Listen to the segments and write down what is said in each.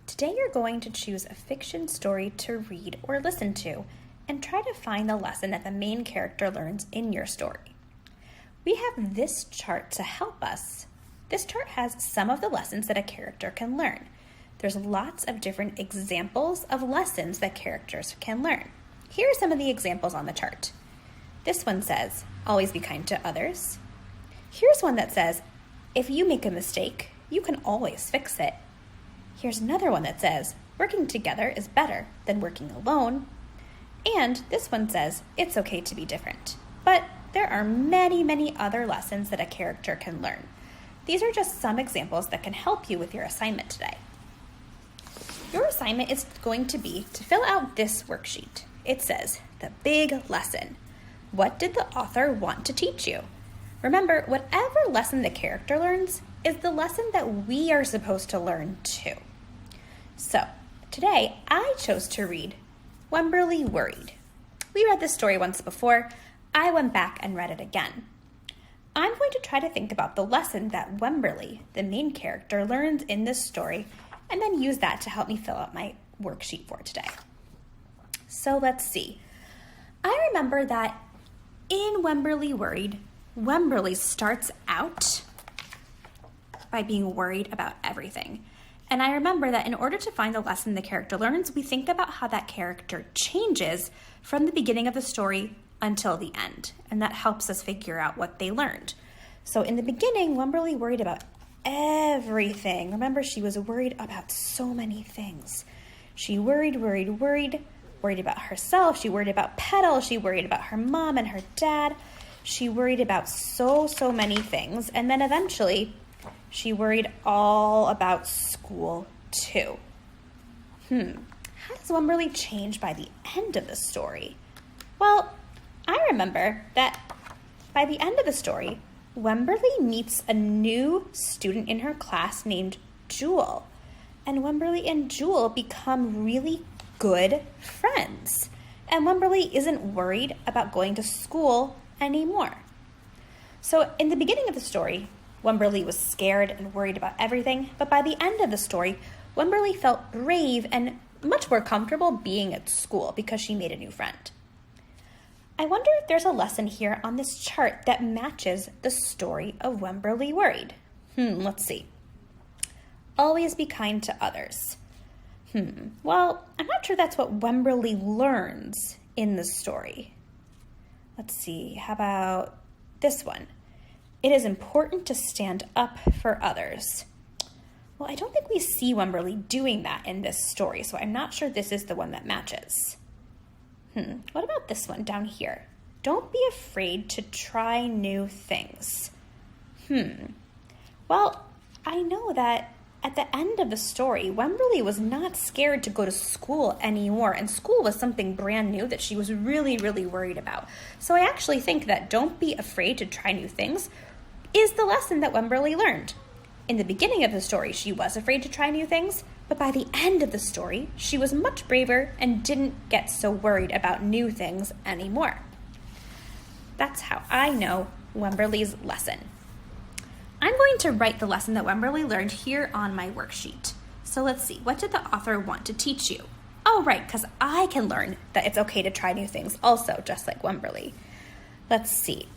Today you're going to choose a fiction story to read or listen to and try to find the lesson that the main character learns in your story. We have this chart to help us. This chart has some of the lessons that a character can learn. There's lots of different examples of lessons that characters can learn. Here are some of the examples on the chart. This one says, always be kind to others. Here's one that says, if you make a mistake, you can always fix it. Here's another one that says, working together is better than working alone. And this one says, it's okay to be different. But there are many, many other lessons that a character can learn. These are just some examples that can help you with your assignment today. Your assignment is going to be to fill out this worksheet. It says, the big lesson. What did the author want to teach you? Remember, whatever lesson the character learns is the lesson that we are supposed to learn too. So, today I chose to read Wemberly Worried. We read this story once before. I went back and read it again. I'm going to try to think about the lesson that Wemberly, the main character, learns in this story and then use that to help me fill out my worksheet for today. So let's see. I remember that in Wemberly Worried, Wemberly starts out by being worried about everything. And I remember that in order to find the lesson the character learns, we think about how that character changes from the beginning of the story until the end. And that helps us figure out what they learned. So in the beginning, Wemberly worried about everything. Remember, she was worried about so many things. She worried about herself. She worried about Petal. She worried about her mom and her dad. She worried about so many things. And then eventually, she worried all about school too. How does Wemberly change by the end of the story? Well, I remember that by the end of the story, Wemberly meets a new student in her class named Jewel. And Wemberly and Jewel become really good friends. And Wemberly isn't worried about going to school anymore. So in the beginning of the story, Wemberly was scared and worried about everything, but by the end of the story, Wemberly felt brave and much more comfortable being at school because she made a new friend. I wonder if there's a lesson here on this chart that matches the story of Wemberly Worried. Let's see. Always be kind to others. Well, I'm not sure that's what Wemberly learns in the story. Let's see, how about this one? It is important to stand up for others. Well, I don't think we see Wemberly doing that in this story, so I'm not sure this is the one that matches. What about this one down here? Don't be afraid to try new things. Well, I know that at the end of the story, Wemberly was not scared to go to school anymore, and school was something brand new that she was really, really worried about. So I actually think that don't be afraid to try new things is the lesson that Wemberly learned. In the beginning of the story, she was afraid to try new things, but by the end of the story, she was much braver and didn't get so worried about new things anymore. That's how I know Wemberly's lesson. I'm going to write the lesson that Wemberly learned here on my worksheet. So let's see, what did the author want to teach you? Oh, right, because I can learn that it's okay to try new things also, just like Wemberly. Let's see.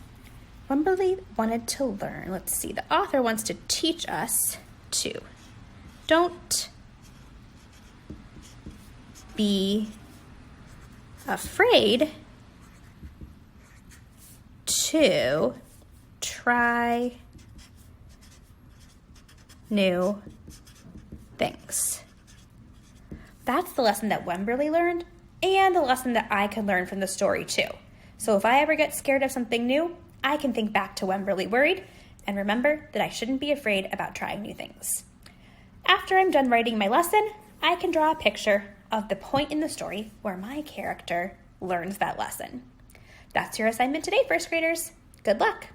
Wemberly wanted to learn. Let's see, the author wants to teach us to don't be afraid to try new things. That's the lesson that Wemberly learned and the lesson that I can learn from the story too. So if I ever get scared of something new, I can think back to Wemberly Worried and remember that I shouldn't be afraid about trying new things. After I'm done writing my lesson, I can draw a picture of the point in the story where my character learns that lesson. That's your assignment today, first graders. Good luck.